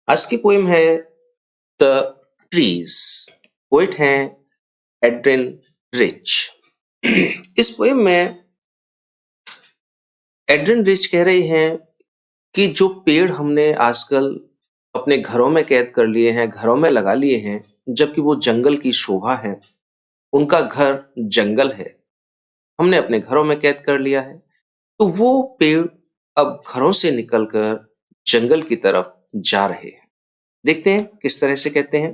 आज की पोएम है द ट्रीज। पोइट हैं एड्रिन रिच। इस पोएम में एड्रिन रिच कह रहे हैं कि जो पेड़ हमने आजकल अपने घरों में कैद कर लिए हैं, घरों में लगा लिए हैं, जबकि वो जंगल की शोभा है, उनका घर जंगल है, हमने अपने घरों में कैद कर लिया है, तो वो पेड़ अब घरों से निकलकर जंगल की तरफ जा रहे हैं। देखते हैं किस तरह से कहते हैं।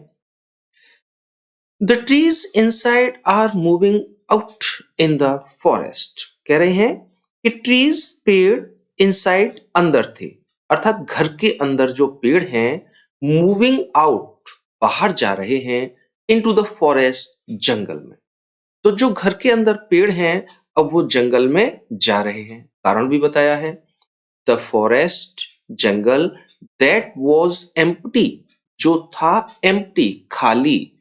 The trees inside are moving out in the forest. कह रहे हैं कि ट्रीज पेड़ इनसाइड अंदर थे, अर्थात घर के अंदर जो पेड़ हैं मूविंग आउट बाहर जा रहे हैं इनटू द फॉरेस्ट जंगल में। तो जो घर के अंदर पेड़ हैं अब वो जंगल में जा रहे हैं। कारण भी बताया है, the forest jungle that was empty, जो था एम्प्टी खाली,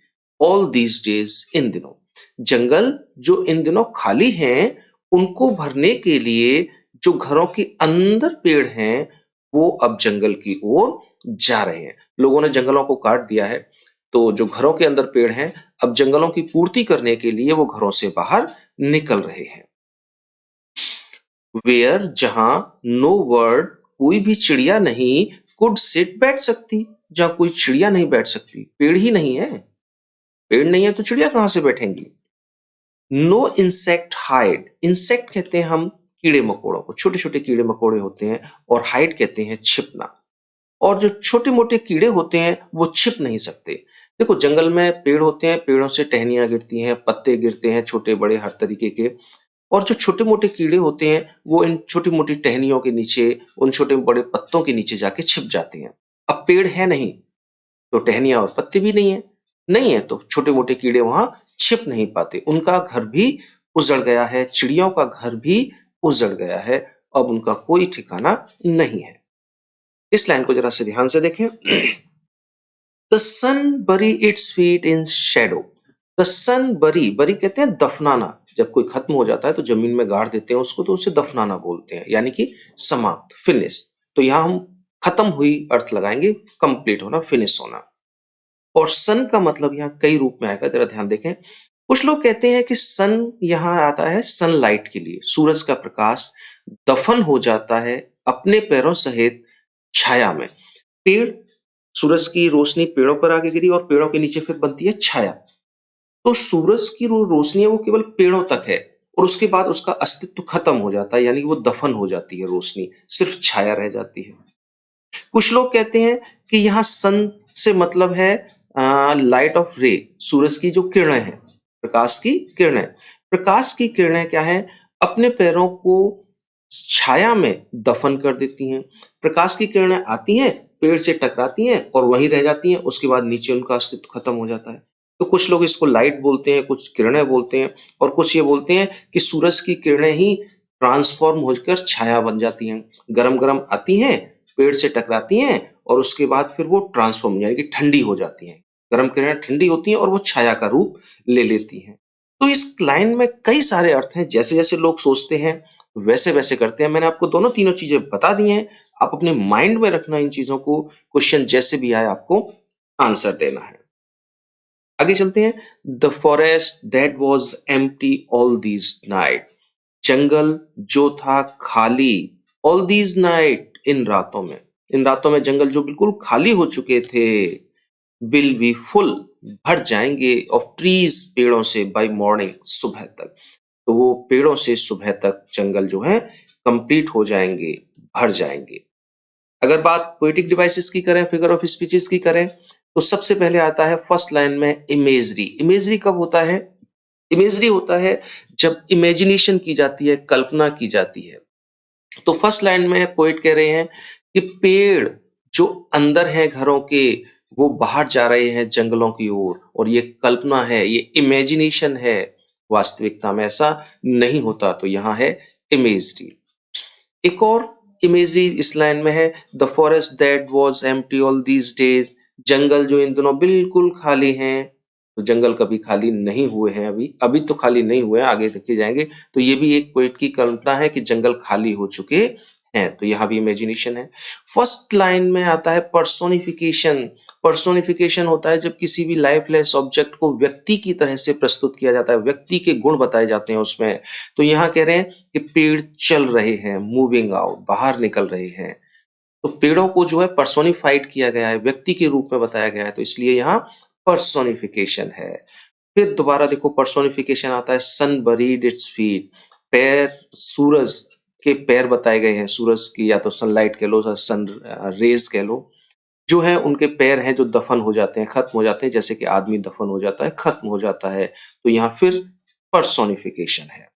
ऑल दीज डेज इन दिनों। जंगल जो इन दिनों खाली हैं उनको भरने के लिए जो घरों के अंदर पेड़ हैं वो अब जंगल की ओर जा रहे हैं। लोगों ने जंगलों को काट दिया है, तो जो घरों के अंदर पेड़ हैं अब जंगलों की पूर्ति करने के लिए वो घरों से बाहर निकल रहे हैं। वेयर, जहां नो वर्ड, कोई भी चिड़िया नहीं, कुड सिट, बैठ सकती, जहां कोई चिड़िया नहीं बैठ सकती, पेड़ ही नहीं है। पेड़ नहीं है तो चिड़िया कहां से बैठेंगी। नो इंसेक्ट हाइड, इंसेक्ट कहते हैं हम कीड़े मकोड़ों को, छोटे छोटे कीड़े मकोड़े होते हैं, और हाइड कहते हैं छिपना। और जो छोटे मोटे कीड़े होते हैं वो छिप नहीं सकते। देखो जंगल में पेड़ होते हैं, पेड़ों से टहनियां गिरती हैं, पत्ते गिरते हैं छोटे बड़े हर तरीके के, और जो छोटे मोटे कीड़े होते हैं वो इन छोटी मोटी टहनियों के नीचे, उन छोटे बड़े पत्तों के नीचे जाके छिप जाते हैं। अब पेड़ है नहीं तो टहनियां और पत्ते भी नहीं है तो छोटे मोटे कीड़े वहां छिप नहीं पाते, उनका घर भी उजड़ गया है, चिड़ियों का घर भी उजड़ गया है, अब उनका कोई ठिकाना नहीं है। इस लाइन को जरा से ध्यान से देखें। The sun bury its feet in shadow. The sun bury, bury कहते हैं दफनाना, जब कोई खत्म हो जाता है तो जमीन में गाड़ देते हैं उसको, तो उसे दफनाना बोलते हैं, यानी कि समाप्त, फिनिश। तो यहां हम खत्म हुई अर्थ लगाएंगे, कंप्लीट होना, फिनिश होना। और सन का मतलब यहाँ कई रूप में आएगा, जरा ध्यान देखें। कुछ लोग कहते हैं कि सन यहाँ आता है सनलाइट के लिए, सूरज का प्रकाश दफन हो जाता है अपने पैरों सहित छाया में। पेड़, सूरज की रोशनी पेड़ों पर आके गिरी और पेड़ों के नीचे फिर बनती है छाया, तो सूरज की रोशनी है वो केवल पेड़ों तक है और उसके बाद उसका अस्तित्व खत्म हो जाता है, यानी कि वो दफन हो जाती है, रोशनी सिर्फ छाया रह जाती है। कुछ लोग कहते हैं कि यहाँ सन से मतलब है लाइट ऑफ रे, सूरज की जो किरणें हैं, प्रकाश की किरणें। प्रकाश की किरणें क्या है, अपने पैरों को छाया में दफन कर देती हैं। प्रकाश की किरणें आती हैं, पेड़ से टकराती हैं और वहीं रह जाती हैं, उसके बाद नीचे उनका अस्तित्व खत्म हो जाता है। तो कुछ लोग इसको लाइट बोलते हैं, कुछ किरणें बोलते हैं, और कुछ ये बोलते हैं कि सूरज की किरणें ही ट्रांसफॉर्म होकर छाया बन जाती हैं, गरम गरम आती हैं, पेड़ से टकराती हैं और उसके बाद फिर वो ट्रांसफॉर्म यानी कि ठंडी हो जाती हैं। गरम किरणें ठंडी होती हैं और वो छाया का रूप ले लेती हैं। तो इस लाइन में कई सारे अर्थ हैं, जैसे जैसे लोग सोचते हैं वैसे वैसे करते हैं। मैंने आपको दोनों तीनों चीजें बता दी हैं, आप अपने माइंड में रखना इन चीजों को, क्वेश्चन जैसे भी आए आपको आंसर देना है। आगे चलते हैं। The forest that was empty all these night, जंगल जो था खाली, ऑल दीज नाइट, इन रातों में, इन रातों में जंगल जो बिल्कुल खाली हो चुके थे, विल बी फुल, भर जाएंगे, ऑफ ट्रीज, पेड़ों से, बाय मॉर्निंग, सुबह तक। तो वो पेड़ों से सुबह तक जंगल जो है कंप्लीट हो जाएंगे, भर जाएंगे। अगर बात पोएटिक डिवाइसेस की करें, फिगर ऑफ स्पीचेस की करें, तो सबसे पहले आता है फर्स्ट लाइन में इमेजरी। इमेजरी कब होता है, इमेजरी होता है जब इमेजिनेशन की जाती है, कल्पना की जाती है। तो फर्स्ट लाइन में पोएट कह रहे हैं कि पेड़ जो अंदर हैं घरों के वो बाहर जा रहे हैं जंगलों की ओर, और ये कल्पना है, ये इमेजिनेशन है, वास्तविकता में ऐसा नहीं होता। तो यहाँ है इमेजरी। एक और इमेजरी इस लाइन में है, the forest that was empty all these days, जंगल जो इन दिनों बिल्कुल खाली हैं। तो जंगल कभी खाली नहीं हुए हैं, अभी अभी तो खाली नहीं हुए हैं, आगे देखे जाएंगे। तो ये भी एक पोएट की कल्पना है कि जंगल खाली हो चुके हैं, तो यहाँ भी इमेजिनेशन है। फर्स्ट लाइन में आता है पर्सोनिफिकेशन। पर्सोनिफिकेशन होता है जब किसी भी लाइफलेस ऑब्जेक्ट को व्यक्ति की तरह से प्रस्तुत किया जाता है, व्यक्ति के गुण बताए जाते हैं उसमें। तो यहाँ कह रहे हैं कि पेड़ चल रहे हैं, मूविंग आउट, बाहर निकल रहे हैं। तो पेड़ों को जो है पर्सोनिफाइड किया गया है, व्यक्ति के रूप में बताया गया है, तो इसलिए यहाँ पर्सोनिफिकेशन है। फिर दोबारा देखो पर्सोनिफिकेशन आता है सन बरीड इट्स फीट। पैर, सूरज के पैर बताए गए हैं, सूरज की या तो सनलाइट कह लो या सन रेज कह लो, जो है उनके पैर हैं जो दफन हो जाते हैं, खत्म हो जाते हैं, जैसे कि आदमी दफन हो जाता है, खत्म हो जाता है। तो यहाँ फिर पर्सोनिफिकेशन है।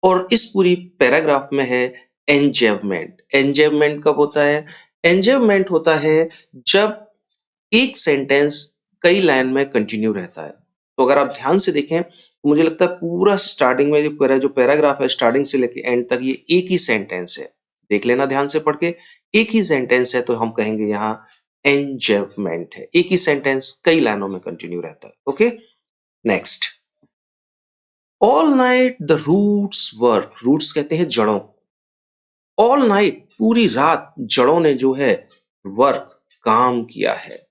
और इस पूरी पैराग्राफ में है एंजेवमेंट। एंजेवमेंट कब होता है? एंजेवमेंट होता है जब एक सेंटेंस कई लाइन में कंटिन्यू रहता है। तो अगर आप ध्यान से देखें तो मुझे लगता है पूरा स्टार्टिंग में जो पैराग्राफ है स्टार्टिंग से लेके एंड तक ये एक ही सेंटेंस है। देख लेना ध्यान से पढ़ के, एक ही सेंटेंस है, तो हम कहेंगे यहाँ एंजेवमेंट है। एक ही सेंटेंस कई लाइनों में कंटिन्यू रहता है। Okay, next. All night the roots work. Roots कहते हैं जड़ों। ऑल नाइट पूरी रात जड़ों ने जो है वर्क काम किया है।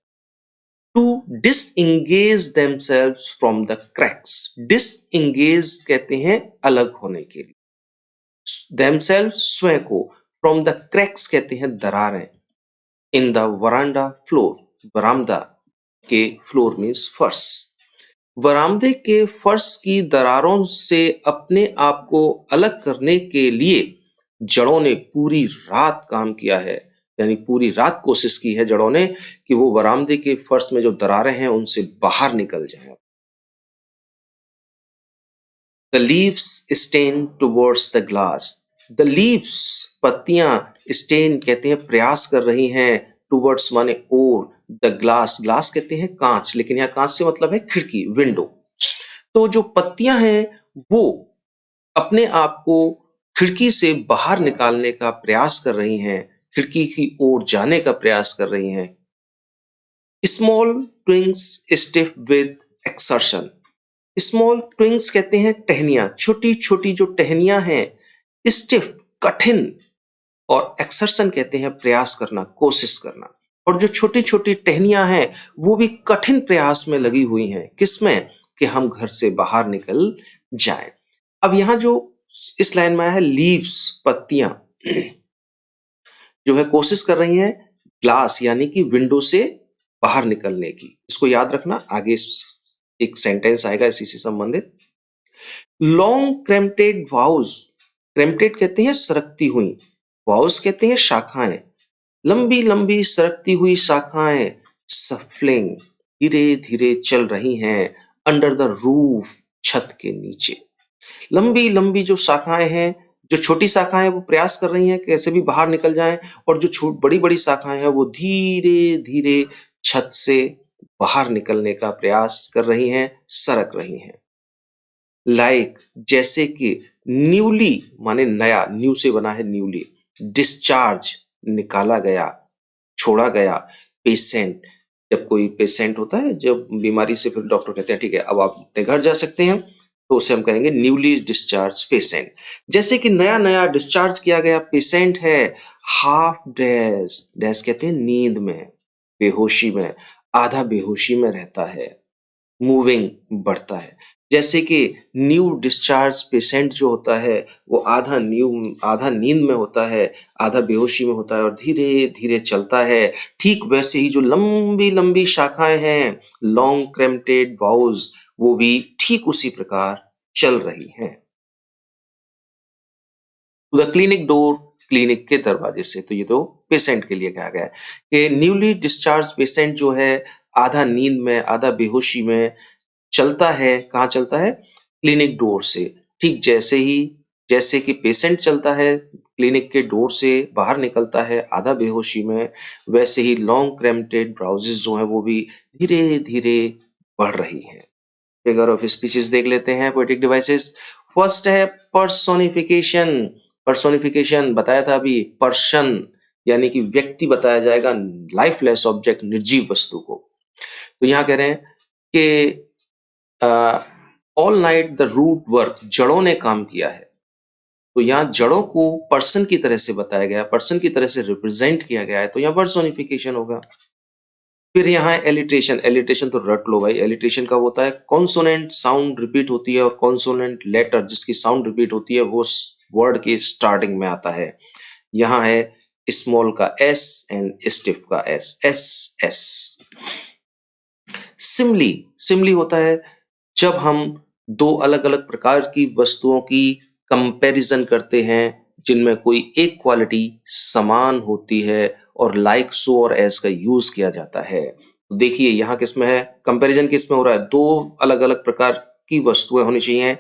To disengage themselves from the cracks. Disengage कहते हैं अलग होने के लिए, देमसेल्व्स स्वयं को, फ्रॉम द क्रैक्स कहते हैं दरारें, इन द वरांडा फ्लोर। बरामदा के फ्लोर मीन्स फर्श। बरामदे के फर्श की दरारों से अपने आप को अलग करने के लिए जड़ों ने पूरी रात काम किया है, यानी पूरी रात कोशिश की है जड़ों ने कि वो बरामदे के फर्श में जो दरारें हैं उनसे बाहर निकल जाएं। The leaves stain towards the glass. The leaves पत्तियां, stain कहते हैं प्रयास कर रही हैं, towards माने और, the glass, glass कहते हैं कांच, लेकिन यहाँ कांच से मतलब है खिड़की, विंडो। तो जो पत्तियां हैं वो अपने आप को खिड़की से बाहर निकालने का प्रयास कर रही हैं, खिड़की की ओर जाने का प्रयास कर रही हैं। Small twigs stiff with exertion. Small twigs कहते हैं टहनियां, छोटी छोटी जो टहनियां हैं, स्टिफ कठिन, और एक्सर्शन कहते हैं प्रयास करना, कोशिश करना। और जो छोटी छोटी टहनियां हैं वो भी कठिन प्रयास में लगी हुई हैं, किसमें? कि हम घर से बाहर निकल जाएं। अब यहां जो इस लाइन में आया है लीव्स, पत्तियां जो है कोशिश कर रही हैं ग्लास यानी कि विंडो से बाहर निकलने की। इसको याद रखना, आगे एक सेंटेंस आएगा इसी से संबंधित। Long क्रेम्प्टेड vows. क्रेम्प्टेड कहते हैं सरकती हुई, वाउस कहते हैं शाखाएं। लंबी लंबी सरकती हुई शाखाएं सफलिंग धीरे धीरे चल रही हैं अंडर द रूफ, छत के नीचे। लंबी लंबी जो शाखाएं हैं, जो छोटी शाखाएं हैं वो प्रयास कर रही हैं कैसे भी बाहर निकल जाएं, और जो बड़ी बड़ी शाखाएं हैं वो धीरे धीरे छत से बाहर निकलने का प्रयास कर रही हैं, सरक रही हैं। लाइक जैसे कि न्यूली माने नया, न्यू से बना है न्यूली, डिस्चार्ज निकाला गया, छोड़ा गया, पेशेंट जब कोई पेशेंट होता है, जब बीमारी से फिर डॉक्टर कहते हैं ठीक है अब आप अपने घर जा सकते हैं, तो उसे हम कहेंगे न्यूली डिस्चार्ज पेशेंट। जैसे कि नया नया डिस्चार्ज किया गया पेशेंट है, हाफ डैश, डैश कहते हैं नींद में, बेहोशी में, आधा बेहोशी में रहता है, मूविंग बढ़ता है। जैसे कि न्यू डिस्चार्ज पेशेंट जो होता है वो आधा नींद में होता है, आधा बेहोशी में होता है और धीरे धीरे चलता है। ठीक वैसे ही जो लंबी लंबी शाखाएं हैं, लॉन्ग क्रेम्प्टेड वाउज, वो भी ठीक उसी प्रकार चल रही हैं। To the clinic door, clinic के दरवाजे से, तो ये तो पेशेंट के लिए कहा गया है कि न्यूली डिस्चार्ज पेशेंट जो है आधा नींद में, आधा बेहोशी में चलता है। कहाँ चलता है? क्लिनिक डोर से। ठीक जैसे कि पेशेंट चलता है क्लिनिक के डोर से बाहर निकलता है आधा बेहोशी में, वैसे ही लॉन्ग क्रेम्प्टेड ब्राउजेस जो है वो भी धीरे धीरे बढ़ रही हैं। फिगर ऑफ स्पीचेस देख लेते हैं, पोएटिक डिवाइसेस। फर्स्ट है पर्सोनिफिकेशन। पर्सोनिफिकेशन बताया था अभी, पर्सन यानी कि व्यक्ति बताया जाएगा, लाइफलेस ऑब्जेक्ट, निर्जीव वस्तु को। तो यहाँ कह रहे हैं कि all night the root work, जड़ों ने काम किया है। तो यहाँ जड़ों को पर्सन की तरह से बताया गया, पर्सन की तरह से रिप्रेजेंट किया गया है, तो यहाँ पर्सोनिफिकेशन होगा। फिर यहाँ है एलिट्रेशन। एलिट्रेशन तो रट लो भाई। एलिट्रेशन का होता है कॉन्सोनेंट साउंड रिपीट होती है और कॉन्सोनेंट लेटर जिसकी साउंड रिपीट होती है वो वर्ड के स्टार्टिंग में आता है। यहाँ है स्मॉल का एस एंड स्टिफ का S, S S. Simli, Simli होता है जब हम दो अलग अलग प्रकार की वस्तुओं की कंपैरिजन करते हैं जिनमें कोई एक क्वालिटी समान होती है और लाइक सो और एस का यूज किया जाता है। तो देखिए यहाँ किसमें है कंपैरिजन, किसमें हो रहा है, दो अलग अलग प्रकार की वस्तुएं होनी चाहिए।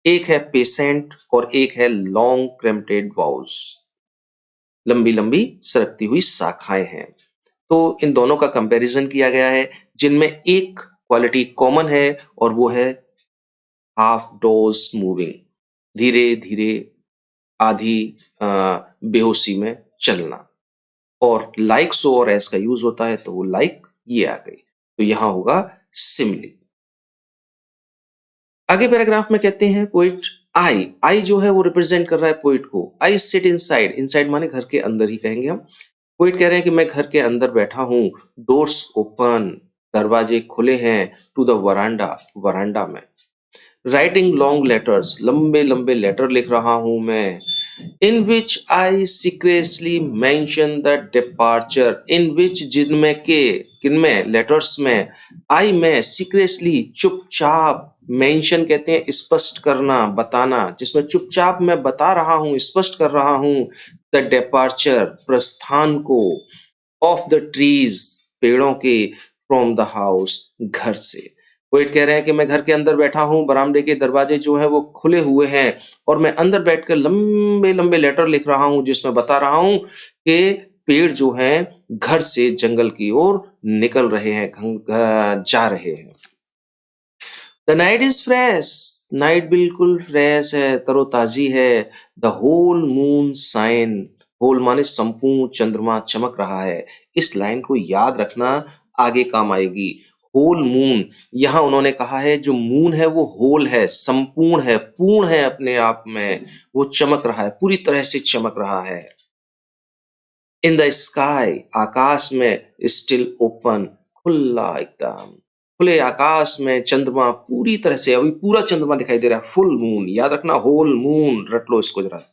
एक है पेसेंट और एक है लॉन्ग क्रेम्प्टेड वाउस, लंबी लंबी सरकती हुई शाखाएं हैं। तो इन दोनों का कंपैरिजन किया गया है जिनमें एक क्वालिटी कॉमन है और वो है हाफ डोज मूविंग, धीरे धीरे आधी बेहोशी में चलना। और लाइक सो और एस का यूज होता है तो वो लाइक ये आ गई, तो यहां होगा सिमली। आगे पैराग्राफ में कहते हैं पोइट आई, आई जो है वो रिप्रेजेंट कर रहा है पोइट को। आई सिट इनसाइड, इनसाइड माने घर के अंदर ही कहेंगे हम। पोइट कह रहे हैं कि मैं घर के अंदर बैठा हूं, डोर्स ओपन, दरवाजे खुले हैं, टू द वरांडा, वरांडा में। राइटिंग लॉन्ग लेटर्स, लंबे लंबे लेटर लिख रहा हूं मैं। इन विच आई सीक्रेटली मेंशन द डिपार्चर, इन विच जिनमें के, किनमें, लेटर्स में, आई में सीक्रेटली चुपचाप, मेंशन कहते हैं स्पष्ट करना, बताना, जिसमें चुपचाप मैं बता रहा हूं, स्पष्ट कर रहा हूं, द डिपार्चर, प्रस्थान को, ऑफ द ट्रीज, पेड़ों के, फ्रॉम द हाउस, घर से। पोइट कह रहे हैं कि मैं घर के अंदर बैठा हूं, बरामदे के दरवाजे जो है वो खुले हुए हैं और मैं अंदर बैठकर लंबे लंबे लेटर लिख रहा हूं जिसमें बता रहा हूं कि पेड़ जो हैं घर से जंगल की ओर निकल रहे हैं, जा रहे हैं। The night is fresh, night बिल्कुल फ्रेश है, तरोताजी है। The whole moon shine, whole माने संपूर्ण चंद्रमा चमक रहा है। इस लाइन को याद रखना, आगे काम आएगी। होल मून, यहां उन्होंने कहा है जो मून है वो होल है, संपूर्ण है, पूर्ण है अपने आप में, वो चमक रहा है, पूरी तरह से चमक रहा है। इन द स्काई, आकाश में, स्टिल ओपन, खुला एकदम, खुले आकाश में चंद्रमा पूरी तरह से, अभी पूरा चंद्रमा दिखाई दे रहा है, फुल मून, याद रखना होल मून, रट लो इसको जरा।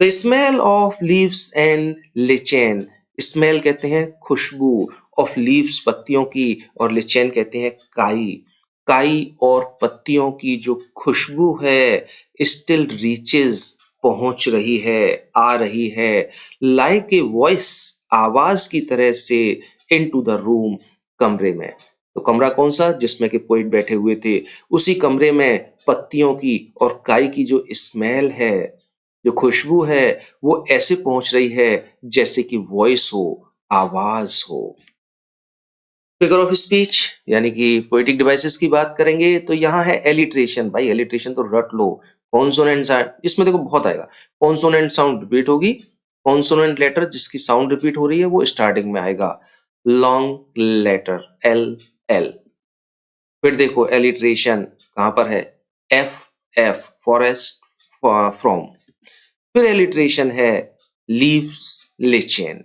The smell of leaves and lichen, smell कहते हैं खुशबू, ऑफ लीव्स पत्तियों की, और लिचेन कहते हैं काई, काई और पत्तियों की जो खुशबू है, स्टिल रीचेस, पहुंच रही है, आ रही है, लाइक ए वॉइस, आवाज की तरह से, इनटू द रूम, कमरे में। तो कमरा कौन सा, जिसमें के पोइट बैठे हुए थे, उसी कमरे में पत्तियों की और काई की जो स्मेल है, जो खुशबू है, वो ऐसे पहुंच रही है जैसे कि वॉइस हो, आवाज हो। फिगर ऑफ स्पीच यानी कि पोएटिक डिवाइसेस की बात करेंगे तो यहाँ है एलिट्रेशन। भाई एलिट्रेशन तो रट लो। कॉन्सोनेंट साउंड, इसमें देखो बहुत आएगा। कॉन्सोनेंट साउंड रिपीट होगी, कॉन्सोनेंट लेटर जिसकी साउंड रिपीट हो रही है वो स्टार्टिंग में आएगा। Long letter L, L. फिर देखो एलिट्रेशन कहां पर है, एफ, एफ फॉरेस्ट, फ्रॉम। फिर एलिट्रेशन है लीव्स, लिचेन।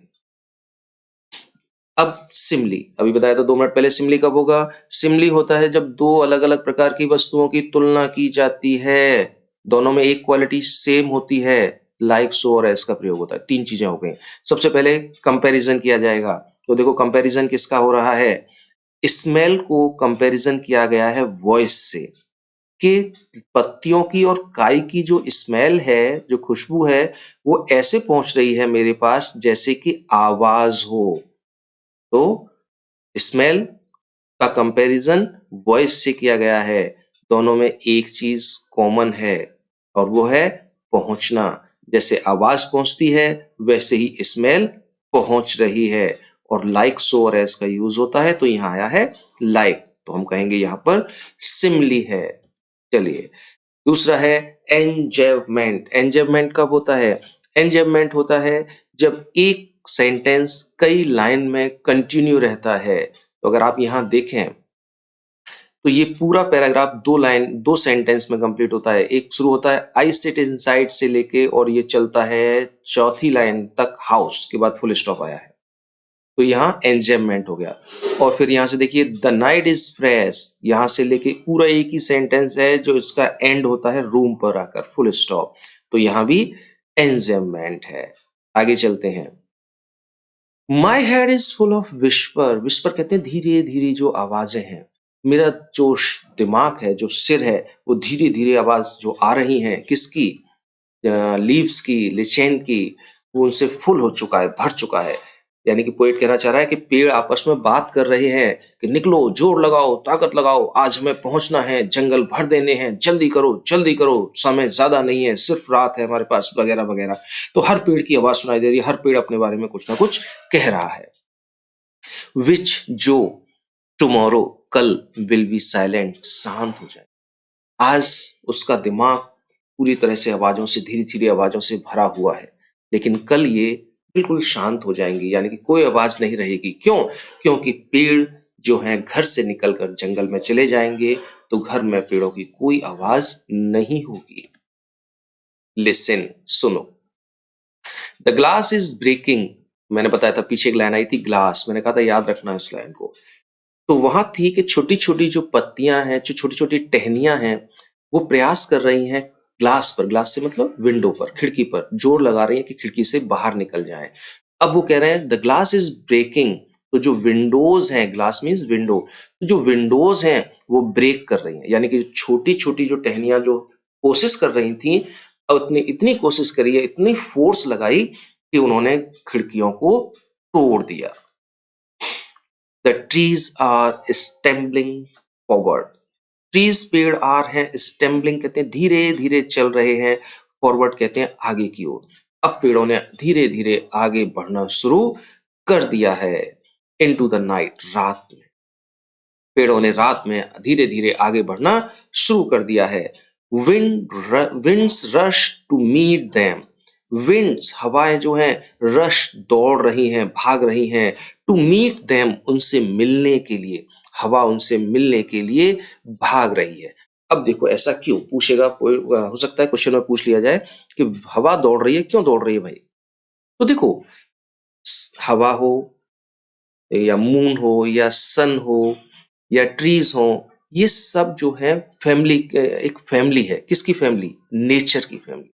अब सिमली, अभी बताया था 2 मिनट पहले, सिमली कब होगा, सिमली होता है जब दो अलग अलग प्रकार की वस्तुओं की तुलना की जाती है, दोनों में एक क्वालिटी सेम होती है, लाइक सो और एस का प्रयोग होता है। 3 चीजें हो गई। सबसे पहले कंपैरिजन किया जाएगा, तो देखो कंपैरिजन किसका हो रहा है, स्मेल को कंपैरिजन किया गया है वॉइस से, कि पत्तियों की और काई की जो स्मेल है, जो खुशबू है, वो ऐसे पहुंच रही है मेरे पास जैसे कि आवाज हो। तो स्मेल का कंपैरिजन वॉइस से किया गया है, दोनों में एक चीज कॉमन है और वो है पहुंचना। जैसे आवाज पहुंचती है वैसे ही स्मेल पहुंच रही है, और लाइक सो और एस का यूज होता है, तो यहां आया है लाइक, तो हम कहेंगे यहां पर सिमली है। चलिए दूसरा है एंजेवमेंट। एंजेवमेंट कब होता है, एंजेवमेंट होता है जब एक सेंटेंस कई लाइन में कंटिन्यू रहता है। तो अगर आप यहां देखें तो ये पूरा पैराग्राफ 2 लाइन 2 सेंटेंस में कंप्लीट होता है। एक शुरू होता है आई सिट इनसाइड से लेके और ये चलता है चौथी लाइन तक हाउस के बाद फुल स्टॉप आया है। तो यहाँ एंजेममेंट हो गया। और फिर यहाँ से देखिए द नाइट इज फ्रेश, यहाँ से लेके पूरा एक ही सेंटेंस है जो इसका एंड होता है रूम पर आकर फुल स्टॉप। तो यहाँ भी एंजेममेंट है। आगे चलते हैं। My head is full of whisper, whisper कहते हैं धीरे धीरे जो आवाजें हैं। मेरा जो दिमाग है, जो सिर है, वो धीरे धीरे आवाज जो आ रही हैं किसकी, लीव्स की, लिचेन की, वो उनसे फुल हो चुका है, भर चुका है। यानी कि पोएट कहना चाह रहा है कि पेड़ आपस में बात कर रहे हैं कि निकलो, जोर लगाओ, ताकत लगाओ, आज हमें पहुंचना है, जंगल भर देने हैं, जल्दी करो, समय ज्यादा नहीं है, सिर्फ रात है हमारे पास, वगैरह वगैरह। तो हर पेड़ की आवाज सुनाई दे रही है, हर पेड़ अपने बारे में कुछ ना कुछ कह रहा है। विच जो, टुमारो कल, विल बी साइलेंट, शांत हो जाए। आज उसका दिमाग पूरी तरह से आवाजों से, धीरे धीरे आवाजों से भरा हुआ है, लेकिन कल ये बिल्कुल शांत हो जाएंगी, यानी कि कोई आवाज नहीं रहेगी। क्यों? क्योंकि पेड़ जो हैं घर से निकलकर जंगल में चले जाएंगे, तो घर में पेड़ों की कोई आवाज नहीं होगी। लिसन, सुनो। द ग्लास इज ब्रेकिंग, मैंने बताया था पीछे एक लाइन आई थी ग्लास, मैंने कहा था याद रखना इस लाइन को। तो वहां थी कि छोटी छोटी जो पत्तियां हैं, जो छोटी छोटी टहनियां हैं, वो प्रयास कर रही हैं ग्लास पर, ग्लास से मतलब विंडो पर, खिड़की पर जोर लगा रही हैं कि खिड़की से बाहर निकल जाएं। अब वो कह रहे हैं द ग्लास इज ब्रेकिंग, तो जो विंडोज हैं, ग्लास मीन्स विंडो, तो जो विंडोज हैं वो ब्रेक कर रही हैं, यानी कि छोटी छोटी जो टहनियां जो कोशिश कर रही थी, अब इतनी कोशिश करी है, इतनी फोर्स लगाई कि उन्होंने खिड़कियों को तोड़ दिया। The trees are stumbling forward. Trees पेड़ आर हैं, स्टेम्बलिंग कहते हैं धीरे धीरे चल रहे हैं, फॉरवर्ड कहते हैं आगे की ओर। अब पेड़ों ने धीरे धीरे आगे बढ़ना शुरू कर दिया है इनटू द नाइट, रात में। पेड़ों ने रात में धीरे धीरे आगे बढ़ना शुरू कर दिया है। Winds rush to meet them, winds हवाएं जो हैं, रश दौड़ रही हैं, भाग रही हैं, टू मीट देम उनसे मिलने के लिए, हवा उनसे मिलने के लिए भाग रही है। अब देखो ऐसा क्यों पूछेगा, हो सकता है क्वेश्चन में पूछ लिया जाए कि हवा दौड़ रही है, क्यों दौड़ रही है भाई? तो देखो हवा हो या मून हो या सन हो या ट्रीज हो, ये सब जो है फैमिली, एक फैमिली है। किसकी फैमिली? नेचर की फैमिली,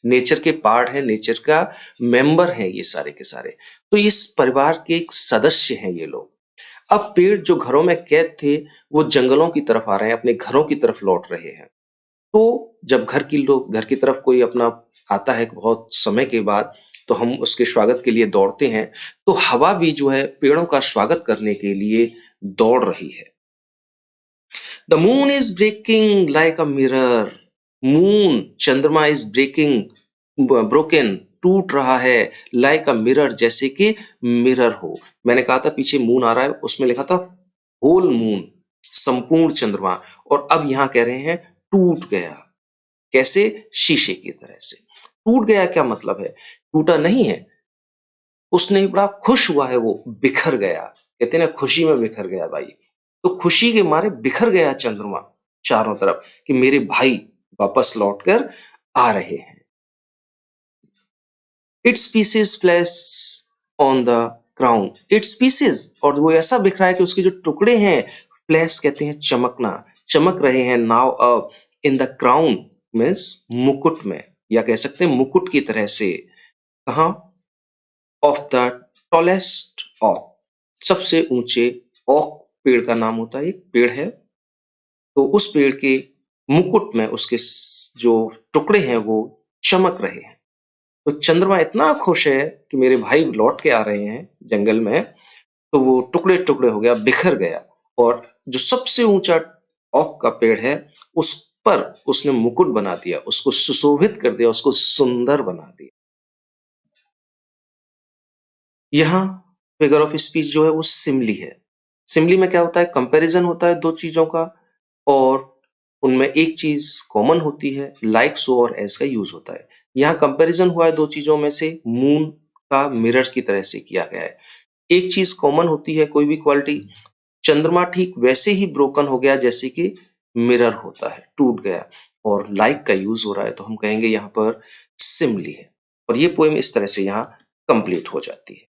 नेचर के पार्ट है, नेचर का मेंबर है ये सारे के सारे। तो इस परिवार के एक सदस्य हैं ये लोग। अब पेड़ जो घरों में कैद थे वो जंगलों की तरफ आ रहे हैं, अपने घरों की तरफ लौट रहे हैं। तो जब घर की तरफ कोई अपना आता है बहुत समय के बाद, तो हम उसके स्वागत के लिए दौड़ते हैं। तो हवा भी जो है पेड़ों का स्वागत करने के लिए दौड़ रही है। The moon is breaking like a mirror, moon चंद्रमा इज ब्रेकिंग ब्रोकन, टूट रहा है, लाइक अ मिरर जैसे कि मिरर हो। मैंने कहा था पीछे मून आ रहा है, उसमें लिखा था होल मून, संपूर्ण चंद्रमा, और अब यहां कह रहे हैं टूट गया। कैसे? शीशे की तरह से टूट गया। क्या मतलब है? टूटा नहीं है, उसने बड़ा खुश हुआ है, वो बिखर गया। कहते हैं ना खुशी में बिखर गया भाई, तो खुशी के मारे बिखर गया चंद्रमा चारों तरफ कि मेरे भाई वापस लौटकर आ रहे हैं। It's pieces flash on the ground, it's pieces, और वो ऐसा बिखरा है कि उसके जो टुकड़े हैं, फ्लैश कहते हैं चमकना, चमक रहे हैं now in the crown means मुकुट में, या कह सकते हैं मुकुट की तरह से। कहा? ऑफ द टॉलेस्ट ऑक, सबसे ऊंचे ऑक पेड़ का नाम होता है, एक पेड़ है, तो उस पेड़ के मुकुट में उसके जो टुकड़े हैं वो चमक रहे हैं। तो चंद्रमा इतना खुश है कि मेरे भाई लौट के आ रहे हैं जंगल में, तो वो टुकड़े टुकड़े हो गया, बिखर गया, और जो सबसे ऊंचा ओक का पेड़ है उस पर उसने मुकुट बना दिया, उसको सुशोभित कर दिया, उसको सुंदर बना दिया। यहाँ फिगर ऑफ स्पीच जो है वो सिमली है। सिमली में क्या होता है? कंपैरिजन होता है दो चीजों का, और उनमें एक चीज कॉमन होती है, लाइक सो और एज का यूज होता है। यहाँ कंपैरिजन हुआ है दो चीजों में से, मून का मिरर की तरह से किया गया है। एक चीज कॉमन होती है कोई भी क्वालिटी, चंद्रमा ठीक वैसे ही ब्रोकन हो गया जैसे कि मिरर होता है, टूट गया। और लाइक का यूज हो रहा है तो हम कहेंगे यहाँ पर सिमली है। और ये पोएम इस तरह से यहाँ कंप्लीट हो जाती है।